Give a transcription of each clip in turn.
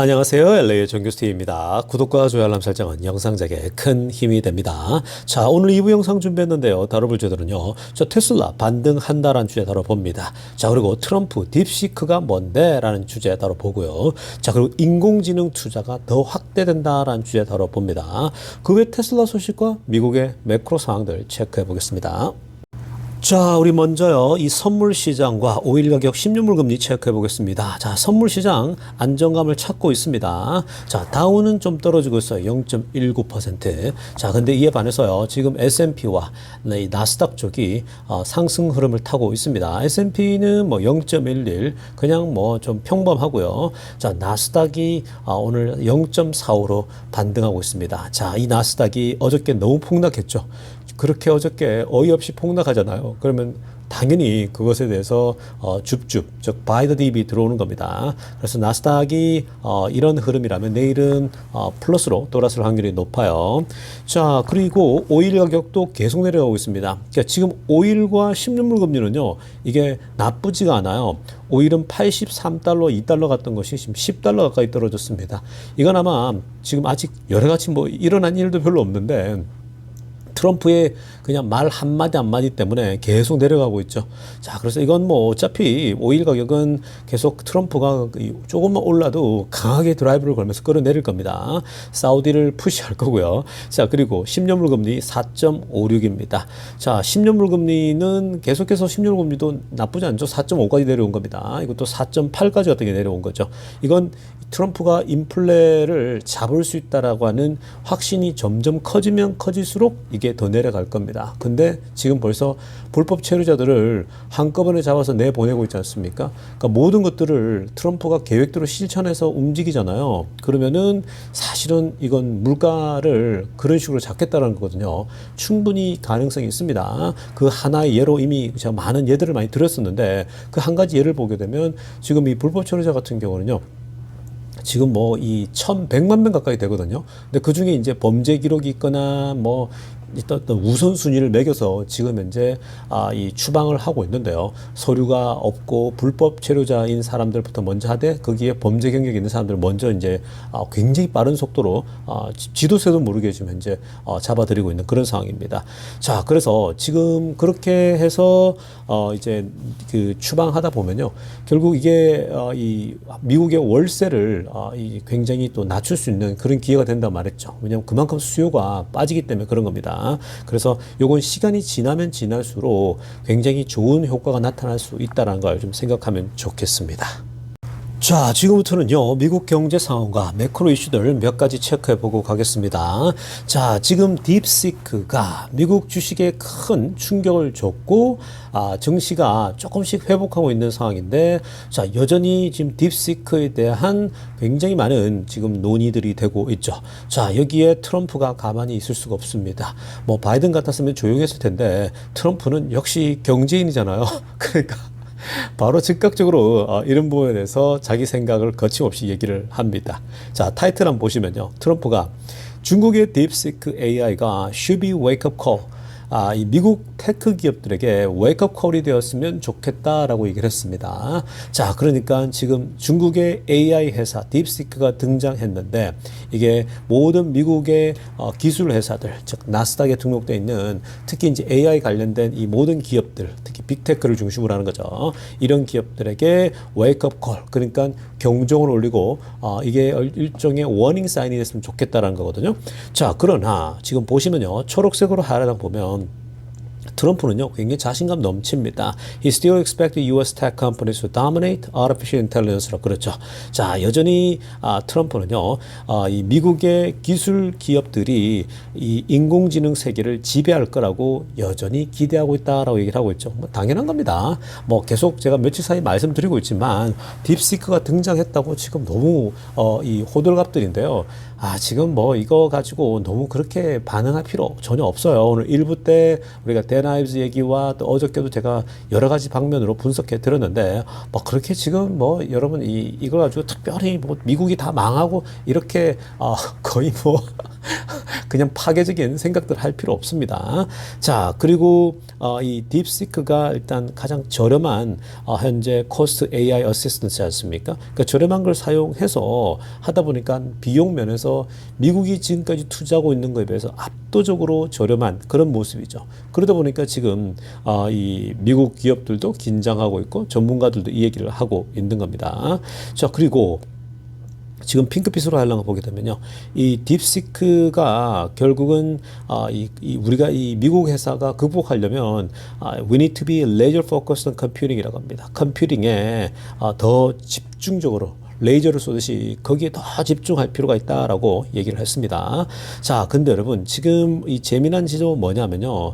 안녕하세요. LA의 정규스티입니다. 구독과 좋아요 알람 설정은 영상 제작에 큰 힘이 됩니다. 자, 오늘 2부 영상 준비했는데요. 다뤄볼 주제들은요. 테슬라 반등한다라는 주제 다뤄봅니다. 자, 그리고 트럼프 딥시크가 뭔데? 라는 주제 다뤄보고요. 자, 그리고 인공지능 투자가 더 확대된다라는 주제 다뤄봅니다. 그 외 테슬라 소식과 미국의 매크로 상황들 체크해 보겠습니다. 자, 우리 먼저요, 이 선물 시장과 오일 가격 10년물 금리 체크해 보겠습니다. 자, 선물 시장 안정감을 찾고 있습니다. 자, 다우는 좀 떨어지고 있어요. 0.19%. 자, 근데 이에 반해서요, 지금 S&P와 이 나스닥 쪽이 상승 흐름을 타고 있습니다. S&P는 뭐 0.11, 그냥 뭐 좀 평범하고요. 자, 나스닥이 오늘 0.45로 반등하고 있습니다. 자, 이 나스닥이 어저께 너무 폭락했죠. 그렇게 어저께 어이없이 폭락하잖아요. 그러면 당연히 그것에 대해서 줍줍, 즉 바이 더 딥이 들어오는 겁니다. 그래서 나스닥이 이런 흐름이라면 내일은 플러스로 돌아설 확률이 높아요. 자, 그리고 오일 가격도 계속 내려가고 있습니다. 그러니까 지금 오일과 10년물 금리는요, 이게 나쁘지가 않아요. 오일은 83달러, 2달러 갔던 것이 지금 10달러 가까이 떨어졌습니다. 이건 아마 지금 아직 여러 가지 뭐 일어난 일도 별로 없는데 트럼프의 그냥 말 한마디 때문에 계속 내려가고 있죠. 자, 그래서 이건 뭐 어차피 오일 가격은 계속 트럼프가 조금만 올라도 강하게 드라이브를 걸면서 끌어내릴 겁니다. 사우디를 푸시할 거고요. 자, 그리고 10년물 금리 4.56입니다. 자, 10년물 금리는 계속해서 10년물 금리도 나쁘지 않죠. 4.5까지 내려온 겁니다. 이것도 4.8까지 어떻게 내려온 거죠. 이건 트럼프가 인플레를 잡을 수 있다라고 하는 확신이 점점 커지면 커질수록 이게 더 내려갈 겁니다. 근데 지금 벌써 불법 체류자들을 한꺼번에 잡아서 내보내고 있지 않습니까? 그러니까 모든 것들을 트럼프가 계획대로 실천해서 움직이잖아요. 그러면은 사실은 이건 물가를 그런 식으로 잡겠다는 거거든요. 충분히 가능성이 있습니다. 그 하나의 예로 이미 제가 많은 예들을 많이 드렸었는데 그 한 가지 예를 보게 되면 지금 이 불법 체류자 같은 경우는요. 지금 뭐 이 1,100만 명 가까이 되거든요. 근데 그 중에 이제 범죄 기록이 있거나 뭐 어떤 우선순위를 매겨서 지금 현재 이 추방을 하고 있는데요. 서류가 없고 불법 체류자인 사람들부터 먼저 하되 거기에 범죄 경력이 있는 사람들 먼저 이제 굉장히 빠른 속도로 지도세도 모르게 지금 현재 잡아들이고 있는 그런 상황입니다. 자, 그래서 지금 그렇게 해서 이제 그 추방하다 보면요, 결국 이게 이 미국의 월세를 굉장히 또 낮출 수 있는 그런 기회가 된다고 말했죠. 왜냐하면 그만큼 수요가 빠지기 때문에 그런 겁니다. 그래서 요건 시간이 지나면 지날수록 굉장히 좋은 효과가 나타날 수 있다는 걸 좀 생각하면 좋겠습니다. 자, 지금부터는요, 미국 경제 상황과 매크로 이슈들 몇 가지 체크해보고 가겠습니다. 자, 지금 딥시크가 미국 주식에 큰 충격을 줬고, 증시가 조금씩 회복하고 있는 상황인데, 자, 여전히 지금 딥시크에 대한 굉장히 많은 지금 논의들이 되고 있죠. 자, 여기에 트럼프가 가만히 있을 수가 없습니다. 뭐, 바이든 같았으면 조용했을 텐데, 트럼프는 역시 경제인이잖아요. 그러니까. 바로 즉각적으로 이런 부분에 대해서 자기 생각을 거침없이 얘기를 합니다. 자, 타이틀 한번 보시면요. 트럼프가 중국의 딥시크 AI가 should be wake up call. 이 미국 테크 기업들에게 웨이크업 콜이 되었으면 좋겠다라고 얘기를 했습니다. 자, 그러니까 지금 중국의 AI 회사 딥시크가 등장했는데 이게 모든 미국의 기술 회사들, 즉 나스닥에 등록되어 있는 특히 이제 AI 관련된 이 모든 기업들, 특히 빅테크를 중심으로 하는 거죠. 이런 기업들에게 웨이크업 콜, 그러니까 경종을 울리고 이게 일종의 워닝 사인이 됐으면 좋겠다라는 거거든요. 자, 그러나 지금 보시면요, 초록색으로 하얀 보면 트럼프는요, 굉장히 자신감 넘칩니다. He still expects US tech companies to dominate artificial intelligence라고 그랬죠. 자, 여전히 트럼프는요, 이 미국의 기술 기업들이 이 인공지능 세계를 지배할 거라고 여전히 기대하고 있다라고 얘기를 하고 있죠. 뭐 당연한 겁니다. 뭐 계속 제가 며칠 사이 말씀드리고 있지만 딥시크가 등장했다고 지금 너무 이 호들갑들인데요. 지금 뭐 이거 가지고 너무 그렇게 반응할 필요 전혀 없어요. 오늘 1부 때 우리가 데나이브즈 얘기와 또 어저께도 제가 여러 가지 방면으로 분석해 드렸는데 뭐 그렇게 지금 뭐 여러분 이걸 가지고 특별히 뭐 미국이 다 망하고 이렇게 거의 뭐 그냥 파괴적인 생각들 할 필요 없습니다. 자, 그리고 이 딥시크가 일단 가장 저렴한 현재 코스트 AI 어시스턴트지 않습니까? 그러니까 저렴한 걸 사용해서 하다 보니까 비용 면에서 미국이 지금까지 투자하고 있는 것에 비해서 압도적으로 저렴한 그런 모습이죠. 그러다 보니까 지금 이 미국 기업들도 긴장하고 있고 전문가들도 이 얘기를 하고 있는 겁니다. 자, 그리고 지금 핑크빛으로 하려고 보게 되면요, 이 딥시크가 결국은 우리가 이 미국 회사가 극복하려면 we need to be laser focused on computing이라고 합니다. 컴퓨팅에 더 집중적으로 레이저를 쏘듯이 거기에 더 집중할 필요가 있다라고 얘기를 했습니다. 자, 근데 여러분 지금 이 재미난 지점은 뭐냐면요,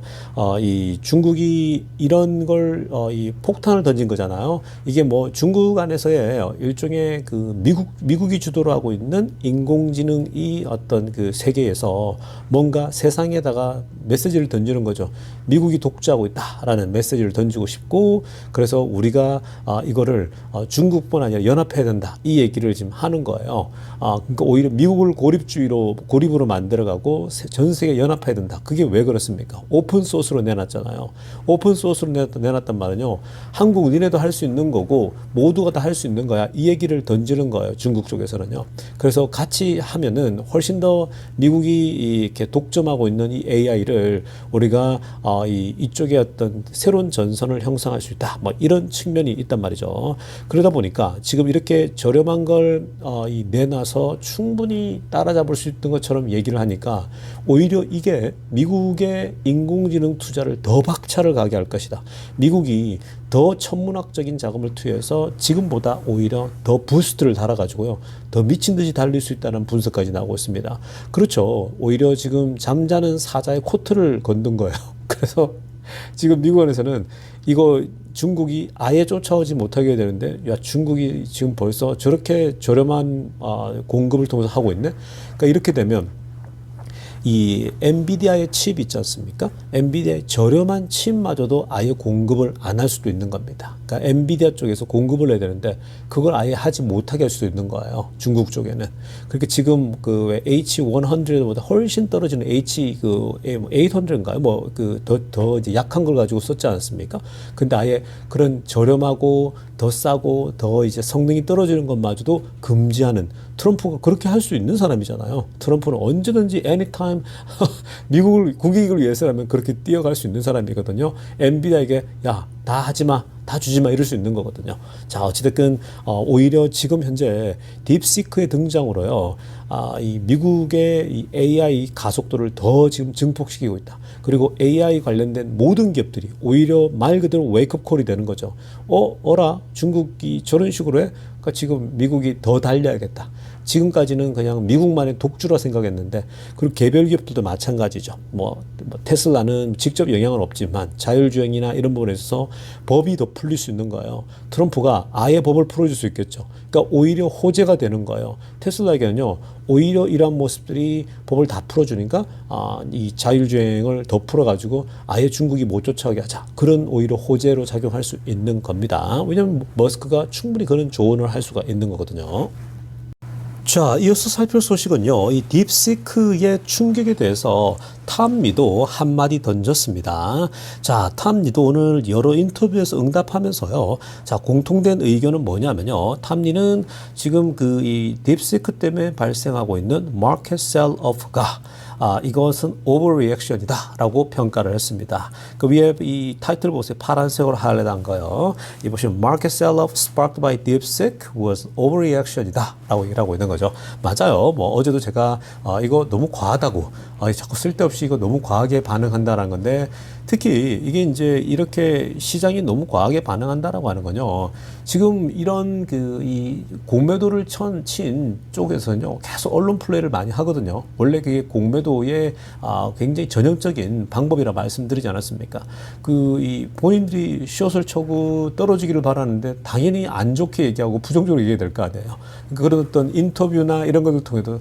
이 중국이 이런 걸 이 폭탄을 던진 거잖아요. 이게 뭐 중국 안에서의 일종의 그 미국이 주도를 하고 있는 인공지능이 어떤 그 세계에서 뭔가 세상에다가 메시지를 던지는 거죠. 미국이 독주하고 있다라는 메시지를 던지고 싶고, 그래서 우리가 이거를 중국뿐 아니라 연합해야 된다, 이 얘기를 지금 하는 거예요. 그러니까 오히려 미국을 고립으로 만들어가고 전 세계 연합해야 된다. 그게 왜 그렇습니까? 오픈 소스로 내놨잖아요. 오픈 소스로 내놨단 말은요, 한국 니네도 할 수 있는 거고 모두가 다 할 수 있는 거야, 이 얘기를 던지는 거예요, 중국 쪽에서는요. 그래서 같이 하면은 훨씬 더 미국이 이렇게 독점하고 있는 이 AI를 우리가 이쪽에 어떤 새로운 전선을 형성할 수 있다, 뭐 이런 측면이 있단 말이죠. 그러다 보니까 지금 이렇게 저렴한 걸 내놔서 충분히 따라잡을 수 있는 것처럼 얘기를 하니까 오히려 이게 미국의 인공지능 투자를 더 박차를 가게 할 것이다. 미국이 더 천문학적인 자금을 투여해서 지금보다 오히려 더 부스트를 달아가지고요, 더 미친 듯이 달릴 수 있다는 분석까지 나오고 있습니다. 그렇죠. 오히려 지금 잠자는 사자의 코트를 건든 거예요. 그래서 지금 미국에서는 이거 중국이 아예 쫓아오지 못하게 되는데, 야, 중국이 지금 벌써 저렇게 저렴한 공급을 통해서 하고 있네. 그러니까 이렇게 되면 이 엔비디아의 칩 있지 않습니까? 엔비디아의 저렴한 칩마저도 아예 공급을 안 할 수도 있는 겁니다. 그러니까 엔비디아 쪽에서 공급을 해야 되는데 그걸 아예 하지 못하게 할 수도 있는 거예요, 중국 쪽에는. 그렇게 지금 그 H100보다 훨씬 떨어지는 H800인가요? 뭐 그 더 이제 약한 걸 가지고 썼지 않습니까? 근데 아예 그런 저렴하고 더 싸고 더 이제 성능이 떨어지는 것마저도 금지하는, 트럼프가 그렇게 할 수 있는 사람이잖아요. 트럼프는 언제든지 anytime 미국을 국익을 위해서라면 그렇게 뛰어갈 수 있는 사람이거든요. 엔비디아에게 야, 다 하지 마, 다 주지 마, 이럴 수 있는 거거든요. 자, 어찌됐든 오히려 지금 현재 딥시크의 등장으로요, 이 미국의 이 AI 가속도를 더 지금 증폭시키고 있다. 그리고 AI 관련된 모든 기업들이 오히려 말 그대로 웨이크업 콜이 되는 거죠. 어라, 중국이 저런 식으로 해? 그러니까 지금 미국이 더 달려야겠다. 지금까지는 그냥 미국만의 독주라 생각했는데, 그리고 개별 기업들도 마찬가지죠. 뭐 테슬라는 직접 영향은 없지만 자율주행이나 이런 부분에 있어서 법이 더 풀릴 수 있는 거예요. 트럼프가 아예 법을 풀어줄 수 있겠죠. 그러니까 오히려 호재가 되는 거예요. 테슬라에게는요, 오히려 이러한 모습들이 법을 다 풀어주니까 이 자율주행을 더 풀어가지고 아예 중국이 못 쫓아오게 하자, 그런 오히려 호재로 작용할 수 있는 겁니다. 왜냐하면 머스크가 충분히 그런 조언을 할 수가 있는 거거든요. 자, 이어서 살펴볼 소식은요, 이 딥시크의 충격에 대해서 탐리도 한마디 던졌습니다. 자, 탐리도 오늘 여러 인터뷰에서 응답하면서요, 자, 공통된 의견은 뭐냐면요, 탐리는 지금 그 이 딥시크 때문에 발생하고 있는 market sell-off가 이것은 overreaction이다 라고 평가를 했습니다. 그 위에 이 타이틀 보세요. 파란색으로 하이라이트한 거요. 이 보시면 market sell-off sparked by DeepSeek was overreaction이다 라고 얘기를 하고 있는 거죠. 맞아요. 뭐 어제도 제가 이거 너무 과하다고, 자꾸 쓸데없이 이거 너무 과하게 반응한다라는 건데, 특히 이게 이제 이렇게 시장이 너무 과하게 반응한다라고 하는 건요, 지금 이런 이 공매도를 친 쪽에서는요, 계속 언론 플레이를 많이 하거든요. 원래 그게 공매도의 굉장히 전형적인 방법이라 말씀드리지 않았습니까? 이 본인들이 숏을 쳐고 떨어지기를 바라는데 당연히 안 좋게 얘기하고 부정적으로 얘기해야 될 거 아니에요. 그런 어떤 인터뷰나 이런 것을 통해도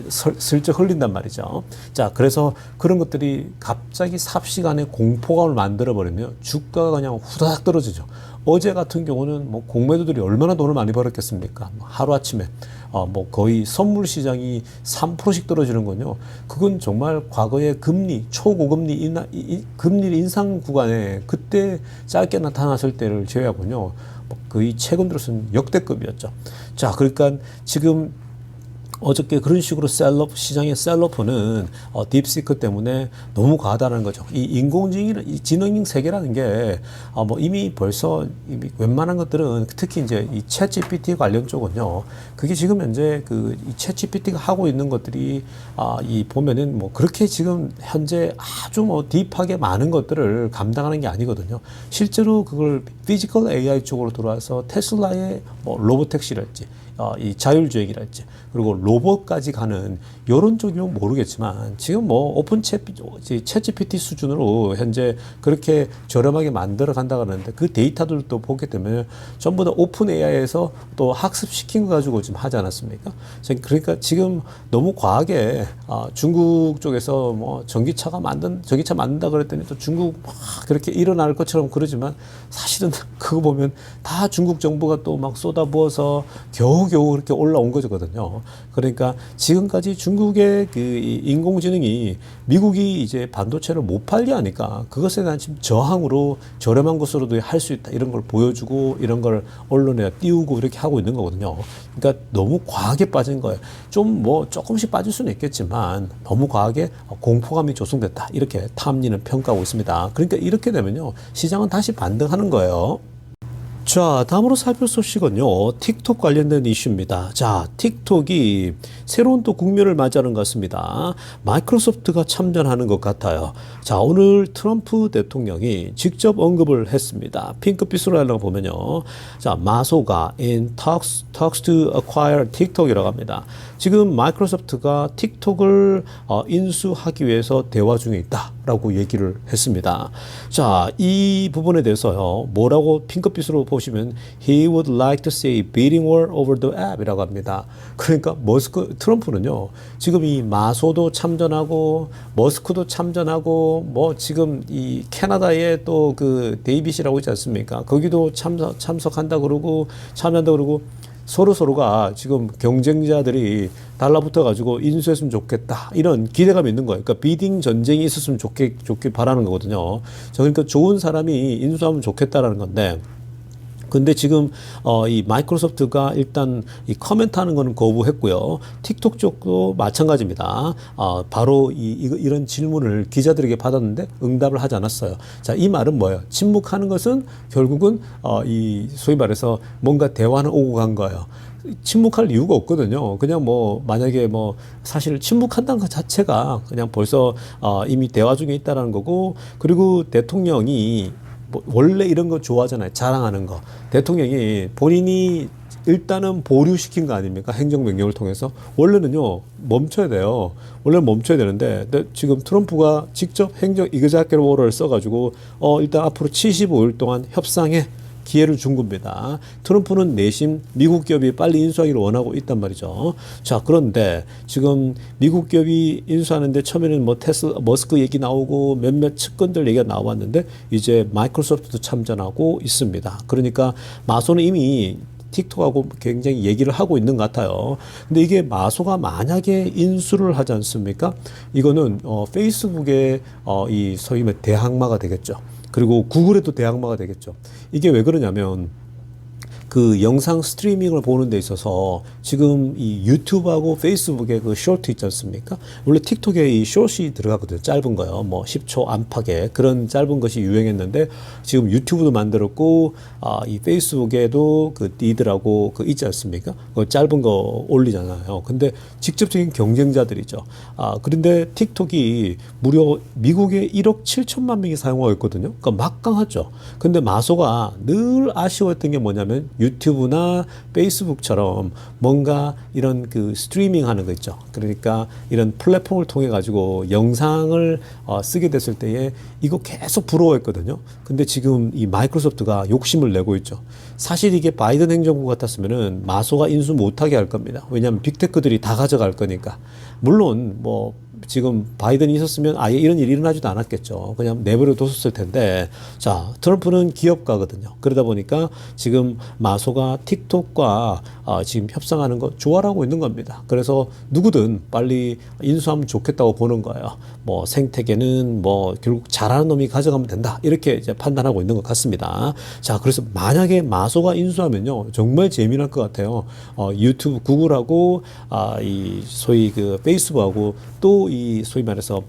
슬쩍 흘린단 말이죠. 자, 그래서 그런 것들이 갑자기 삽시간에 공포감을 만들어버리면 주가가 그냥 후다닥 떨어지죠. 어제 같은 경우는 뭐 공매도들이 얼마나 돈을 많이 벌었겠습니까? 하루아침에 뭐 거의 선물 시장이 3%씩 떨어지는 건요. 그건 정말 과거의 금리, 초고금리 금리 인상 구간에 그때 짧게 나타났을 때를 제외하고요. 거의 최근 들어서는 역대급이었죠. 자, 그러니까 지금 어저께 그런 식으로 시장의 셀러프는 딥시크 때문에 너무 과하다는 거죠. 이 인공지능 세계라는 게 뭐 이미 벌써 웬만한 것들은 특히 이제 이 챗GPT 관련 쪽은요. 그게 지금 현재 그 이 챗GPT가 하고 있는 것들이 이 보면은 뭐 그렇게 지금 현재 아주 뭐 딥하게 많은 것들을 감당하는 게 아니거든요. 실제로 그걸 피지컬 AI 쪽으로 들어와서 테슬라의 뭐 로보택시랄지 이 자율주행이랄지 그리고 로봇까지 가는 이런 쪽이면 모르겠지만 지금 뭐 오픈 챗 GPT 수준으로 현재 그렇게 저렴하게 만들어 간다 그러는데 그 데이터들도 보게 되면 전부 다 오픈 AI에서 또 학습시킨 거 가지고 지금 하지 않았습니까? 그러니까 지금 너무 과하게 중국 쪽에서 뭐 전기차 만든다 그랬더니 또 중국 막 그렇게 일어날 것처럼 그러지만 사실은 그거 보면 다 중국 정부가 또 막 쏟아부어서 겨우겨우 그렇게 올라온 거거든요. 그러니까 지금까지 중국의 그 인공지능이 미국이 이제 반도체를 못 팔게 하니까 그것에 대한 지금 저항으로 저렴한 것으로도 할 수 있다 이런 걸 보여주고 이런 걸 언론에 띄우고 이렇게 하고 있는 거거든요. 그러니까 너무 과하게 빠진 거예요. 좀 뭐 조금씩 빠질 수는 있겠지만 너무 과하게 공포감이 조성됐다 이렇게 탐리는 평가하고 있습니다. 그러니까 이렇게 되면요 시장은 다시 반등하는 거예요. 자, 다음으로 살펴볼 소식은요, 틱톡 관련된 이슈입니다. 자, 틱톡이 새로운 또 국면을 맞이하는 것 같습니다. 마이크로소프트가 참전하는 것 같아요. 자, 오늘 트럼프 대통령이 직접 언급을 했습니다. 핑크빛으로 하려고 보면요. 자, 마소가 in talks to acquire TikTok이라고 합니다. 지금 마이크로소프트가 틱톡을 인수하기 위해서 대화 중에 있다라고 얘기를 했습니다. 자, 이 부분에 대해서요, 뭐라고 핑크빛으로 보시면 he would like to see bidding war over the app이라고 합니다. 그러니까 트럼프는요, 지금 이 마소도 참전하고 머스크도 참전하고 뭐 지금 이 캐나다에 또 그 데이빗이라고 있지 않습니까? 거기도 참석한다 그러고 참여한다 그러고 서로가 지금 경쟁자들이 달라붙어 가지고 인수했으면 좋겠다 이런 기대감이 있는 거예요. 그러니까 비딩 전쟁이 있었으면 좋게 바라는 거거든요. 그러니까 좋은 사람이 인수하면 좋겠다라는 건데. 근데 지금 이 마이크로소프트가 일단 이 커멘트하는 거는 거부했고요. 틱톡 쪽도 마찬가지입니다. 바로 이런 질문을 기자들에게 받았는데 응답을 하지 않았어요. 자, 이 말은 뭐예요? 침묵하는 것은 결국은 이 소위 말해서 뭔가 대화는 오고 간 거예요. 침묵할 이유가 없거든요. 그냥 뭐 만약에 뭐 사실 침묵한다는 것 자체가 그냥 벌써 이미 대화 중에 있다라는 거고, 그리고 대통령이 뭐 원래 이런 거 좋아하잖아요. 자랑하는 거. 대통령이 본인이 일단은 보류시킨 거 아닙니까? 행정명령을 통해서. 원래는요, 멈춰야 돼요. 원래는 멈춰야 되는데, 지금 트럼프가 직접 이그제큐티브 오더를 써가지고, 일단 앞으로 75일 동안 협상에 기회를 준 겁니다. 트럼프는 내심 미국 기업이 빨리 인수하기를 원하고 있단 말이죠. 자, 그런데 지금 미국 기업이 인수하는데 처음에는 뭐 머스크 얘기 나오고 몇몇 측근들 얘기가 나왔는데 이제 마이크로소프트도 참전하고 있습니다. 그러니까 마소는 이미 틱톡하고 굉장히 얘기를 하고 있는 것 같아요. 근데 이게 마소가 만약에 인수를 하지 않습니까? 이거는 페이스북의 이 소위 말 대항마가 되겠죠. 그리고 구글에도 대항마가 되겠죠. 이게 왜 그러냐면 그 영상 스트리밍을 보는 데 있어서 지금 이 유튜브하고 페이스북에 그 쇼트 있지 않습니까? 원래 틱톡에 이 숏이 들어가거든요. 짧은 거요. 뭐 10초 안팎의 그런 짧은 것이 유행했는데 지금 유튜브도 만들었고 이 페이스북에도 그 니들하고 그 있지 않습니까? 그 짧은 거 올리잖아요. 근데 직접적인 경쟁자들이죠. 그런데 틱톡이 무려 미국에 1억 7천만 명이 사용하고 있거든요. 그러니까 막강하죠. 근데 마소가 늘 아쉬워했던 게 뭐냐면 유튜브나 페이스북처럼 뭔가 이런 그 스트리밍 하는 거 있죠. 그러니까 이런 플랫폼을 통해 가지고 영상을 쓰게 됐을 때에 이거 계속 부러워했거든요. 근데 지금 이 마이크로소프트가 욕심을 내고 있죠. 사실 이게 바이든 행정부 같았으면은 마소가 인수 못하게 할 겁니다. 왜냐하면 빅테크들이 다 가져갈 거니까. 물론 뭐 지금 바이든이 있었으면 아예 이런 일이 일어나지도 않았겠죠. 그냥 내버려 뒀었을 텐데, 자, 트럼프는 기업가거든요. 그러다 보니까 지금 마소가 틱톡과 지금 협상하는 거 좋아하고 있는 겁니다. 그래서 누구든 빨리 인수하면 좋겠다고 보는 거예요. 뭐 생태계는 뭐 결국 잘하는 놈이 가져가면 된다. 이렇게 이제 판단하고 있는 것 같습니다. 자, 그래서 만약에 마소가 인수하면요, 정말 재미날 것 같아요. 유튜브, 구글하고 이 소위 그 페이스북하고 또 이 소위 말해서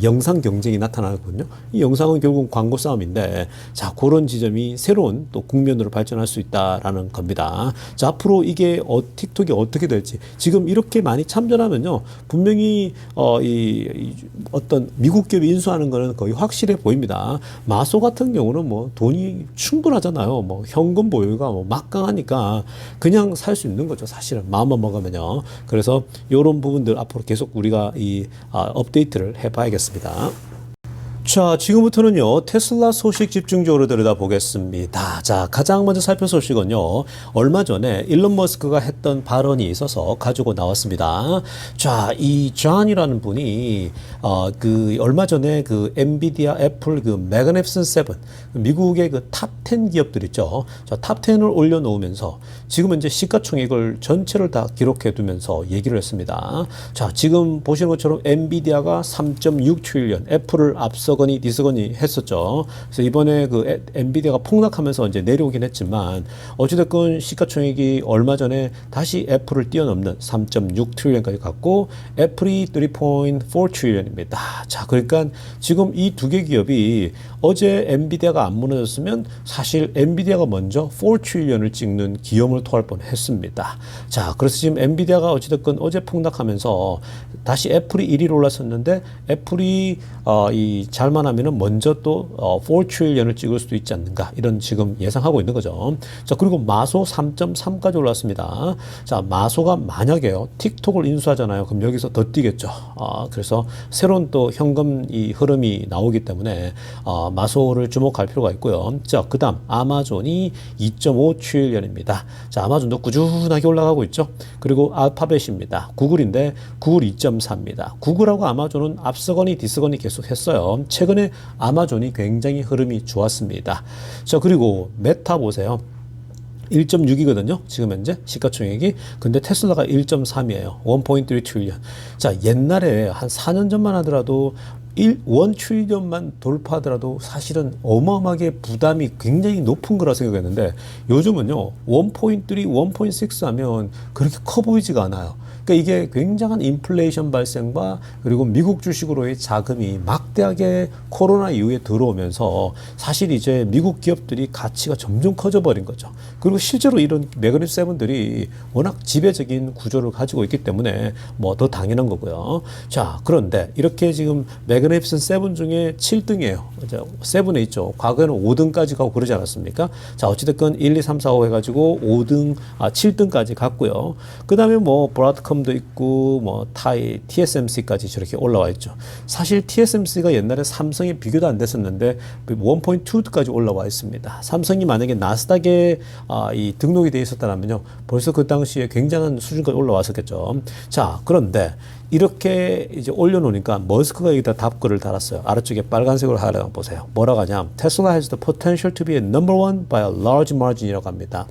영상 경쟁이 나타나거든요. 이 영상은 결국 광고 싸움인데, 자, 그런 지점이 새로운 또 국면으로 발전할 수 있다라는 겁니다. 자, 앞으로 이게 틱톡이 어떻게 될지, 지금 이렇게 많이 참전하면요, 분명히 어떤 미국 기업이 인수하는 거는 거의 확실해 보입니다. 마소 같은 경우는 뭐 돈이 충분하잖아요. 뭐 현금 보유가 뭐 막강하니까 그냥 살 수 있는 거죠. 사실은 마음만 먹으면요. 그래서 이런 부분들 앞으로 계속 우리가 업데이트를 해봐야겠습니다. 자, 지금부터는요, 테슬라 소식 집중적으로 들여다보겠습니다. 자, 가장 먼저 살펴볼 소식은요, 얼마 전에 일론 머스크가 했던 발언이 있어서 가지고 나왔습니다. 자, 이 존이라는 분이, 얼마 전에 그 엔비디아, 애플, 그 매그니피센트 세븐, 미국의 그 탑 10 기업들 있죠. 자, 탑 10을 올려놓으면서 지금은 이제 시가총액을 전체를 다 기록해 두면서 얘기를 했습니다. 자, 지금 보시는 것처럼 엔비디아가 3.6 트릴리언, 애플을 앞서거니 뒤서거니 했었죠. 그래서 이번에 그 엔비디아가 폭락하면서 이제 내려오긴 했지만 어찌됐건 시가총액이 얼마 전에 다시 애플을 뛰어넘는 3.6 트릴리언까지 갔고 애플이 3.4 트릴리언입니다. 자, 그러니까 지금 이 두 개 기업이 어제 엔비디아가 안 무너졌으면 사실 엔비디아가 먼저 4 트릴리언을 찍는 기염을 토할 뻔했습니다. 자, 그래서 지금 엔비디아가 어찌됐건 어제 폭락하면서 다시 애플이 1위로 올랐었는데 애플이 잘만 하면은 먼저 또 4 트릴리언을 찍을 수도 있지 않는가, 이런 지금 예상하고 있는 거죠. 자, 그리고 마소 3.3까지 올랐습니다. 자, 마소가 만약에요 틱톡을 인수하잖아요. 그럼 여기서 더 뛰겠죠. 그래서 새로운 또 현금 이 흐름이 나오기 때문에 마소를 주목할 필요가 있고요. 자, 그 다음 아마존이 2.5 트릴리언입니다. 자, 아마존도 꾸준하게 올라가고 있죠. 그리고 알파벳입니다. 구글인데 구글 2.4입니다. 구글하고 아마존은 앞서거니 뒤서거니 계속 했어요. 최근에 아마존이 굉장히 흐름이 좋았습니다. 자, 그리고 메타 보세요. 1.6이거든요. 지금 현재 시가총액이. 근데 테슬라가 1.3이에요. 1.3 트릴리언. 자, 옛날에 한 4년 전만 하더라도 1 트릴리언만 돌파하더라도 사실은 어마어마하게 부담이 굉장히 높은 거라 생각했는데 요즘은요 1.3, 1.6 하면 그렇게 커 보이지가 않아요. 그러니까 이게 굉장한 인플레이션 발생과 그리고 미국 주식으로의 자금이 막대하게 코로나 이후에 들어오면서 사실 이제 미국 기업들이 가치가 점점 커져 버린 거죠. 그리고 실제로 이런 매그니피센트 세븐들이 워낙 지배적인 구조를 가지고 있기 때문에 뭐 더 당연한 거고요. 자, 그런데 이렇게 지금 매그니피센트 세븐 중에 7등이에요. 세븐에 있죠. 과거에는 5등까지 가고 그러지 않았습니까? 자, 어찌됐건 1, 2, 3, 4, 5 해가지고 7등까지 갔고요. 그 다음에 뭐 브라드컴도 있고 뭐 TSMC까지 저렇게 올라와 있죠. 사실 TSMC가 옛날에 삼성에 비교도 안 됐었는데 1.2까지 올라와 있습니다. 삼성이 만약에 나스닥에 이 등록이 돼 있었다면요, 벌써 그 당시에 굉장한 수준까지 올라왔었겠죠. 자, 그런데 이렇게 이제 올려놓으니까 머스크가 여기다 답글을 달았어요. 아래쪽에 빨간색으로 하려고 보세요. 뭐라고 하냐? Tesla has the potential to be a number one by a large margin이라고 합니다.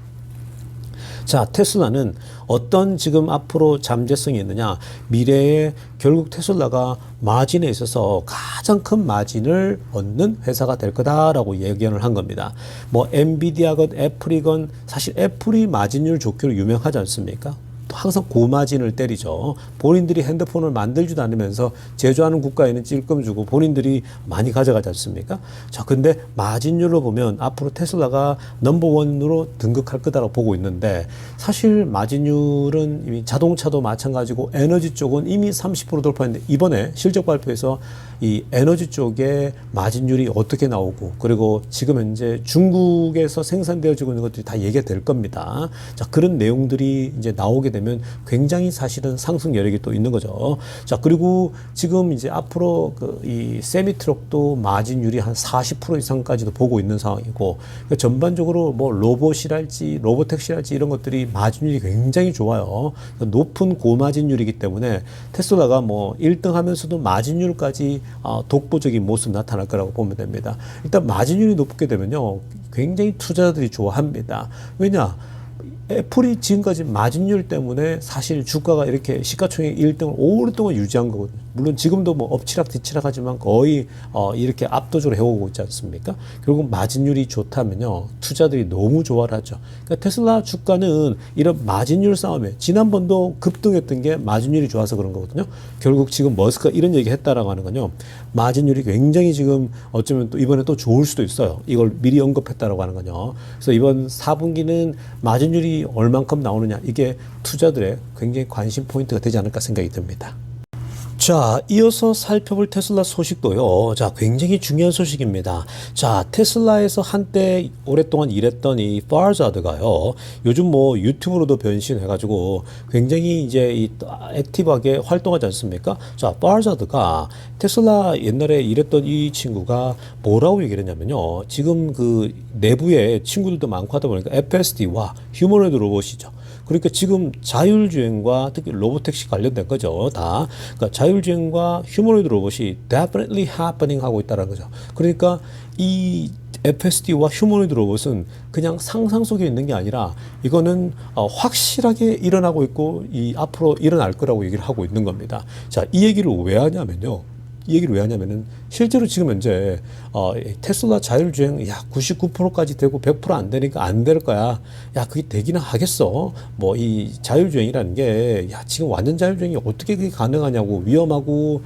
자, 테슬라는 어떤 지금 앞으로 잠재성이 있느냐? 미래에 결국 테슬라가 마진에 있어서 가장 큰 마진을 얻는 회사가 될 거다라고 예견을 한 겁니다. 뭐 엔비디아건 애플이건 사실 애플이 마진율 좋기로 유명하지 않습니까? 항상 고마진을 때리죠. 본인들이 핸드폰을 만들지도 않으면서 제조하는 국가에는 찔끔 주고 본인들이 많이 가져가지 않습니까? 자, 근데 마진율로 보면 앞으로 테슬라가 넘버원으로 등극할 거다라고 보고 있는데 사실 마진율은 이미 자동차도 마찬가지고 에너지 쪽은 이미 30% 돌파했는데 이번에 실적 발표에서 이 에너지 쪽에 마진율이 어떻게 나오고 그리고 지금 현재 중국에서 생산되어지고 있는 것들이 다 얘기가 될 겁니다. 자, 그런 내용들이 이제 나오게 되면 굉장히 사실은 상승 여력이 또 있는 거죠. 자, 그리고 지금 이제 앞으로 이 세미 트럭도 마진율이 한 40% 이상까지도 보고 있는 상황이고 그러니까 전반적으로 뭐 로봇이랄지 로보택시랄지 이런 것들이 마진율이 굉장히 좋아요. 그러니까 높은 고마진율이기 때문에 테슬라가 뭐 1등 하면서도 마진율까지 독보적인 모습 나타날 거라고 보면 됩니다. 일단 마진율이 높게 되면요, 굉장히 투자자들이 좋아합니다. 왜냐? 애플이 지금까지 마진율 때문에 사실 주가가 이렇게 시가총액 1등을 오랫동안 유지한 거거든요. 물론 지금도 뭐 엎치락 뒤치락 하지만 거의 이렇게 압도적으로 해오고 있지 않습니까? 결국 마진율이 좋다면요, 투자들이 너무 좋아를 하죠. 그러니까 테슬라 주가는 이런 마진율 싸움에 지난번도 급등했던 게 마진율이 좋아서 그런 거거든요. 결국 지금 머스크가 이런 얘기 했다라고 하는 건요, 마진율이 굉장히 지금 어쩌면 또 이번에 또 좋을 수도 있어요. 이걸 미리 언급했다라고 하는 건요. 그래서 이번 4분기는 마진율이 얼만큼 나오느냐, 이게 투자들의 굉장히 관심 포인트가 되지 않을까 생각이 듭니다. 자, 이어서 살펴볼 테슬라 소식도요. 자, 굉장히 중요한 소식입니다. 자, 테슬라에서 한때 오랫동안 일했던 이 파자드가요, 요즘 뭐 유튜브로도 변신해가지고 굉장히 이제 이 액티브하게 활동하지 않습니까? 자, 파자드가 테슬라 옛날에 일했던 이 친구가 뭐라고 얘기를 했냐면요, 지금 그 내부에 친구들도 많고 하다 보니까 FSD와 휴머노이드 로봇이죠. 그러니까 지금 자율주행과 특히 로보택시 관련된 거죠. 다. 그러니까 자율주행과 휴머노이드 로봇이 definitely happening 하고 있다는 거죠. 그러니까 이 FSD와 휴머노이드 로봇은 그냥 상상 속에 있는 게 아니라 이거는 확실하게 일어나고 있고 이 앞으로 일어날 거라고 얘기를 하고 있는 겁니다. 자, 이 얘기를 왜 하냐면요. 이 얘기를 왜 하냐면은 실제로 지금 현재 테슬라 자율주행 99%까지 되고 100% 안 되니까 안 될 거야. 야, 그게 되기는 하겠어. 뭐 이 자율주행이라는 게 지금 완전 자율주행이 어떻게 그게 가능하냐고, 위험하고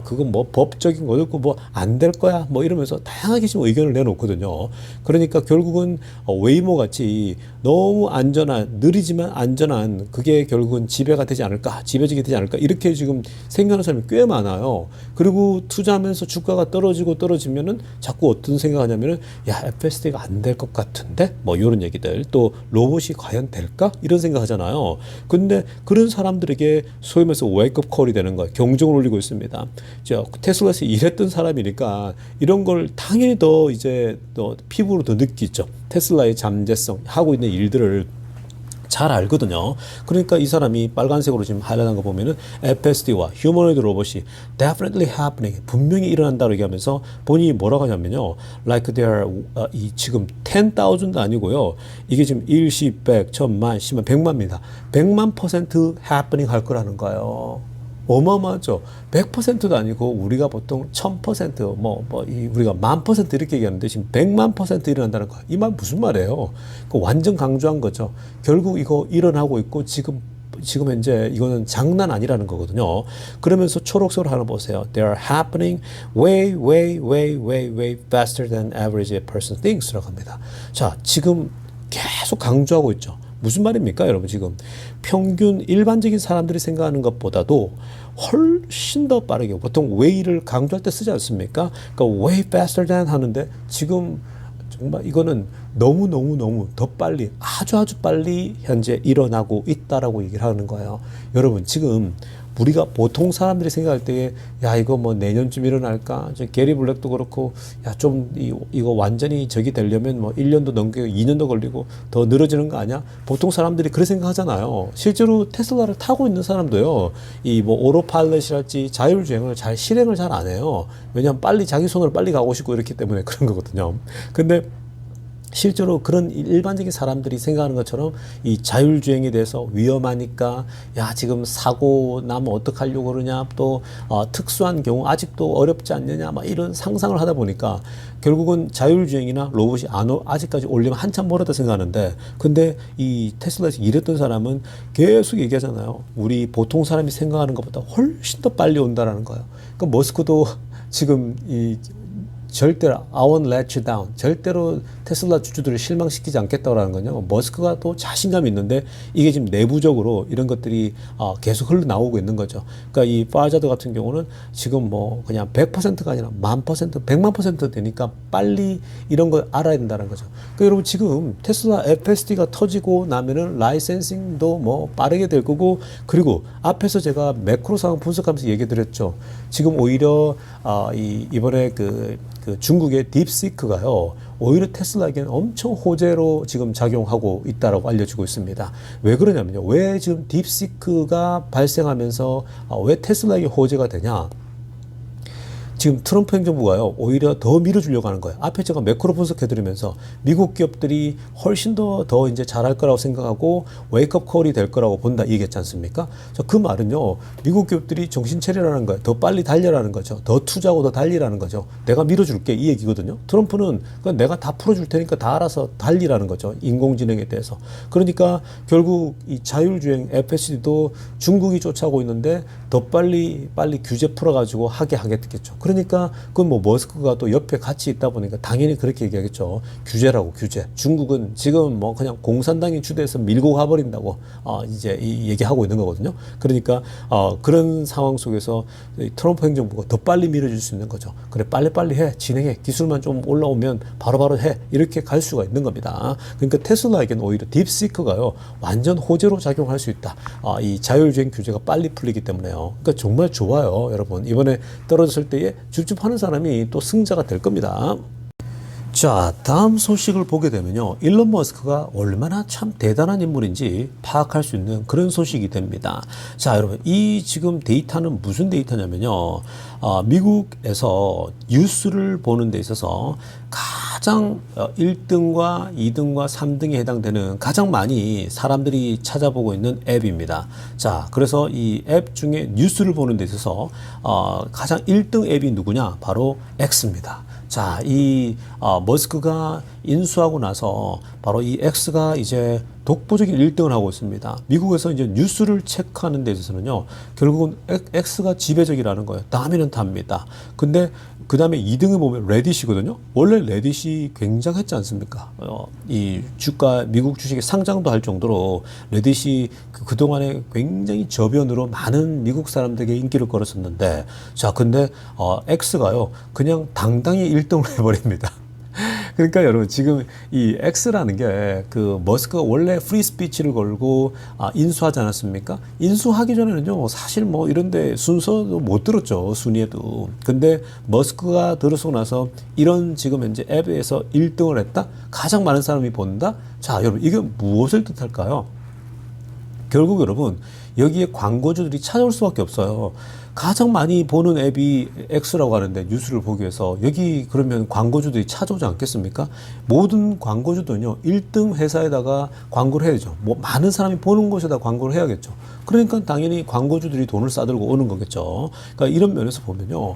그건 뭐 법적인 거 없고 뭐 안 될 거야. 뭐 이러면서 다양하게 지금 의견을 내놓거든요. 그러니까 결국은 웨이모 같이 너무 안전한, 느리지만 안전한, 그게 결국은 지배가 되지 않을까, 지배적이 되지 않을까, 이렇게 지금 생각하는 사람이 꽤 많아요. 그리고 투자하면서 주가가 떨어지면은 자꾸 어떤 생각하냐면은 야, FSD가 안 될 것 같은데, 뭐 이런 얘기들, 또 로봇이 과연 될까, 이런 생각하잖아요. 근데 그런 사람들에게 소위 말해서 웨이크업 콜이 되는 거예요. 경종을 울리고 있습니다. 저 테슬라에서 일했던 사람이니까 이런 걸 당연히 더 이제 또 피부로 더 느끼죠. 테슬라의 잠재성, 하고 있는 일들을 잘 알거든요. 그러니까 이 사람이 빨간색으로 지금 하이라이트한 거 보면은 FSD와 휴머노이드 로봇이 definitely happening, 분명히 일어난다고 얘기하면서 본인이 뭐라고 하냐면요, like there are 이 지금 10,000도 아니고요, 이게 지금 1, 10, 100, 1000만, 10만, 100만입니다. 100만% happening 할 거라는 거예요. 어마어마하죠. 100%도 아니고 우리가 보통 1000%, 우리가 10,000% 이렇게 얘기하는데 지금 100만% 일어난다는 거야. 이 말 무슨 말이에요? 완전 강조한 거죠. 결국 이거 일어나고 있고 지금 현재 이거는 장난 아니라는 거거든요. 그러면서 초록색으로 하나 보세요. They are happening way faster than average person thinks라고 합니다. 자, 지금 계속 강조하고 있죠. 무슨 말입니까, 여러분? 지금 평균 일반적인 사람들이 생각하는 것보다도 훨씬 더 빠르게, 보통 way를 강조할 때 쓰지 않습니까? 그러니까 way faster than 하는데 지금 정말 이거는 너무 더 빨리, 아주 빨리 현재 일어나고 있다라고 얘기를 하는 거예요. 여러분, 지금 우리가 보통 사람들이 생각할 때에 야, 이거 뭐 내년쯤 일어날까? 저 게리 블랙도 그렇고, 야, 좀 이거 완전히 저기 되려면 뭐 1년도 넘게 2년도 걸리고 더 늘어지는 거 아니야? 보통 사람들이 그렇게 생각하잖아요. 실제로 테슬라를 타고 있는 사람도요, 이 뭐 오토파일럿이랄지 자율주행을 잘 실행을 잘 안 해요. 왜냐하면 빨리 자기 손으로 빨리 가고 싶고 이렇기 때문에 그런 거거든요. 근데 실제로 그런 일반적인 사람들이 생각하는 것처럼 이 자율주행에 대해서 위험하니까 야, 지금 사고 나면 어떡하려고 그러냐, 또 특수한 경우 아직도 어렵지 않느냐, 막 이런 상상을 하다 보니까 결국은 자율주행이나 로봇이 아직까지 올리면 한참 멀었다 생각하는데, 근데 이 테슬라에서 일했던 사람은 계속 얘기하잖아요. 우리 보통 사람이 생각하는 것보다 훨씬 더 빨리 온다라는 거예요. 그러니까 머스크도 지금 절대로 I won't let you down, 절대로 테슬라 주주들을 실망시키지 않겠다라는 건요, 머스크가 또 자신감이 있는데 이게 지금 내부적으로 이런 것들이 계속 흘러나오고 있는 거죠. 그러니까 이 파자드 같은 경우는 지금 뭐 그냥 100%가 아니라 1000%, 100만% 되니까 빨리 이런 걸 알아야 된다는 거죠. 그러니까 여러분, 지금 테슬라 FSD가 터지고 나면은 라이센싱도 뭐 빠르게 될 거고, 그리고 앞에서 제가 매크로 상황 분석하면서 얘기 드렸죠. 지금 오히려 이번에 그 중국의 딥시크가요, 오히려 테슬라에게는 엄청 호재로 지금 작용하고 있다라고 알려지고 있습니다. 왜 그러냐면요, 왜 지금 딥시크가 발생하면서 왜 테슬라에게 호재가 되냐? 지금 트럼프 행정부가요, 오히려 더 밀어주려고 하는 거예요. 앞에 제가 매크로 분석해드리면서 미국 기업들이 훨씬 더 이제 잘할 거라고 생각하고 웨이크업 콜이 될 거라고 본다 이 얘기했지 않습니까? 그 말은요, 미국 기업들이 정신 차리라는 거예요. 더 빨리 달려라는 거죠. 더 투자하고 더 달리라는 거죠. 내가 밀어줄게 이 얘기거든요. 트럼프는 그냥 내가 다 풀어줄 테니까 다 알아서 달리라는 거죠. 인공지능에 대해서. 그러니까 결국 이 자율주행 FSD도 중국이 쫓아오고 있는데 더 빨리 규제 풀어가지고 하게 하겠겠죠. 그러니까 그건 뭐 머스크가 또 옆에 같이 있다 보니까 당연히 그렇게 얘기하겠죠. 규제라고 규제. 중국은 지금 뭐 그냥 공산당이 주도해서 밀고 가버린다고 이제 이 얘기하고 있는 거거든요. 그러니까 그런 상황 속에서 트럼프 행정부가 더 빨리 밀어줄 수 있는 거죠. 그래 빨리빨리 해 진행해 기술만 좀 올라오면 바로바로 해 이렇게 갈 수가 있는 겁니다. 그러니까 테슬라에게는 오히려 딥시크가요 완전 호재로 작용할 수 있다. 이 자율주행 규제가 빨리 풀리기 때문에요. 그러니까 정말 좋아요, 여러분. 이번에 떨어졌을 때에 줍줍하는 사람이 또 승자가 될 겁니다. 자, 다음 소식을 보게 되면요, 일론 머스크가 얼마나 참 대단한 인물인지 파악할 수 있는 그런 소식이 됩니다. 자, 여러분, 이 지금 데이터는 무슨 데이터냐면요, 미국에서 뉴스를 보는 데 있어서 가장 1등과 2등과 3등에 해당되는 가장 많이 사람들이 찾아보고 있는 앱입니다. 자, 그래서 이 앱 중에 뉴스를 보는 데 있어서 가장 1등 앱이 누구냐? 바로 X입니다. 자, 이 머스크가 인수하고 나서 바로 이 X가 이제 독보적인 1등을 하고 있습니다. 미국에서 이제 뉴스를 체크하는 데 있어서는요, 결국은 X가 지배적이라는 거예요. 다음에는 답니다. 근데 그 다음에 2등을 보면 레딧이거든요. 원래 레딧이 굉장했지 않습니까? 이 주가, 미국 주식에 상장도 할 정도로 레딧이 그동안에 굉장히 저변으로 많은 미국 사람들에게 인기를 끌었었는데, 자, 근데 X가요, 그냥 당당히 1등을 해버립니다. 그러니까 여러분 지금 이 X라는 게 그 머스크가 원래 프리 스피치를 걸고 인수하지 않았습니까? 인수하기 전에는요 사실 뭐 이런데 순서도 못 들었죠, 순위에도. 근데 머스크가 들어서고 나서 이런 지금 현재 앱에서 1등을 했다? 가장 많은 사람이 본다? 자, 여러분 이게 무엇을 뜻할까요? 결국 여러분 여기에 광고주들이 찾아올 수밖에 없어요. 가장 많이 보는 앱이 X라고 하는데 뉴스를 보기 위해서 여기 그러면 광고주들이 찾아오지 않겠습니까? 모든 광고주들은요 1등 회사에다가 광고를 해야죠. 뭐 많은 사람이 보는 곳에다 광고를 해야겠죠. 그러니까 당연히 광고주들이 돈을 싸들고 오는 거겠죠. 그러니까 이런 면에서 보면요,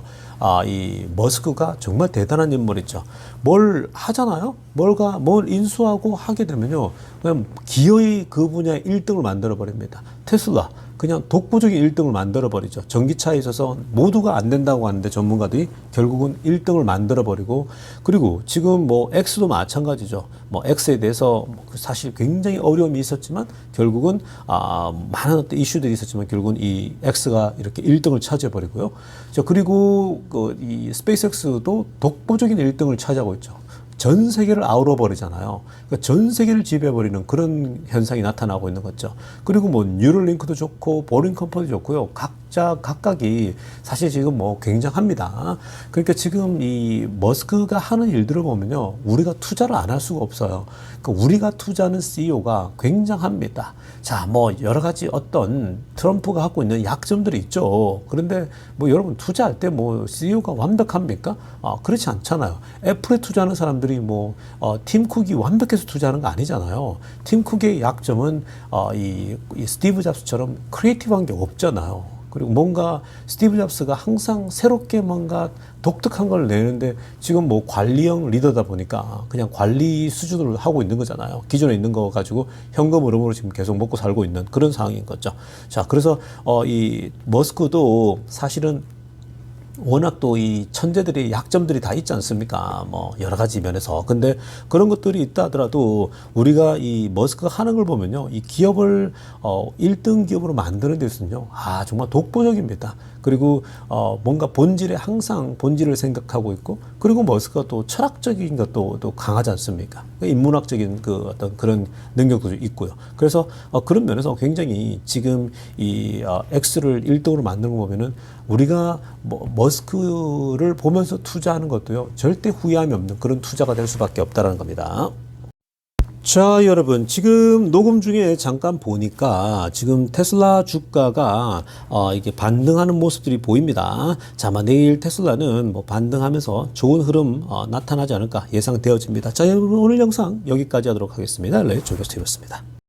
이 머스크가 정말 대단한 인물이죠. 뭘 하잖아요. 뭘 인수하고 하게 되면요, 그냥 기어이 그 분야의 1등을 만들어 버립니다. 테슬라 그냥 독보적인 1등을 만들어 버리죠. 전기차에 있어서 모두가 안 된다고 하는데 전문가들이 결국은 1등을 만들어 버리고, 그리고 지금 뭐 X도 마찬가지죠. 뭐 X에 대해서 사실 굉장히 어려움이 있었지만 결국은 많은 어떤 이슈들이 있었지만 결국은 이 X가 이렇게 1등을 차지해 버리고요. 그리고 이 스페이스X도 독보적인 1등을 차지하고 있죠. 전 세계를 아우러버리잖아요. 그러니까 전 세계를 지배해버리는 그런 현상이 나타나고 있는 거죠. 그리고 뭐 뉴럴링크도 좋고 보링컴퍼니도 좋고요. 각각이 사실 지금 뭐 굉장합니다. 그러니까 지금 이 머스크가 하는 일들을 보면요, 우리가 투자를 안 할 수가 없어요. 그러니까 우리가 투자하는 CEO가 굉장합니다. 자, 뭐 여러 가지 어떤 트럼프가 갖고 있는 약점들이 있죠. 그런데 뭐 여러분 투자할 때 뭐 CEO가 완벽합니까? 그렇지 않잖아요. 애플에 투자하는 사람들이 뭐 팀 쿡이 완벽해서 투자하는 거 아니잖아요. 팀 쿡의 약점은 이 스티브 잡스처럼 크리에이티브한 게 없잖아요. 그리고 뭔가 스티브 잡스가 항상 새롭게 뭔가 독특한 걸 내는데 지금 뭐 관리형 리더다 보니까 그냥 관리 수준으로 하고 있는 거잖아요. 기존에 있는 거 가지고 현금 흐름으로 지금 계속 먹고 살고 있는 그런 상황인 거죠. 자, 그래서 이 머스크도 사실은 워낙 또 이 천재들이 약점들이 다 있지 않습니까? 뭐 여러 가지 면에서. 근데 그런 것들이 있다 하더라도 우리가 이 머스크가 하는 걸 보면요, 이 기업을 1등 기업으로 만드는 데 있어서는요, 정말 독보적입니다. 그리고 뭔가 본질에 항상 본질을 생각하고 있고, 그리고 머스크가 또 철학적인 것도 또 강하지 않습니까? 인문학적인 그 어떤 그런 능력도 있고요. 그래서 그런 면에서 굉장히 지금 이 X를 1등으로 만드는 거 보면은 우리가 머스크를 보면서 투자하는 것도요, 절대 후회함이 없는 그런 투자가 될 수밖에 없다는 겁니다. 자, 여러분, 지금 녹음 중에 잠깐 보니까 지금 테슬라 주가가 이게 반등하는 모습들이 보입니다. 자, 아마 내일 테슬라는 뭐 반등하면서 좋은 흐름 나타나지 않을까 예상되어집니다. 자, 여러분, 오늘 영상 여기까지 하도록 하겠습니다. 네, 조교스티브였습니다.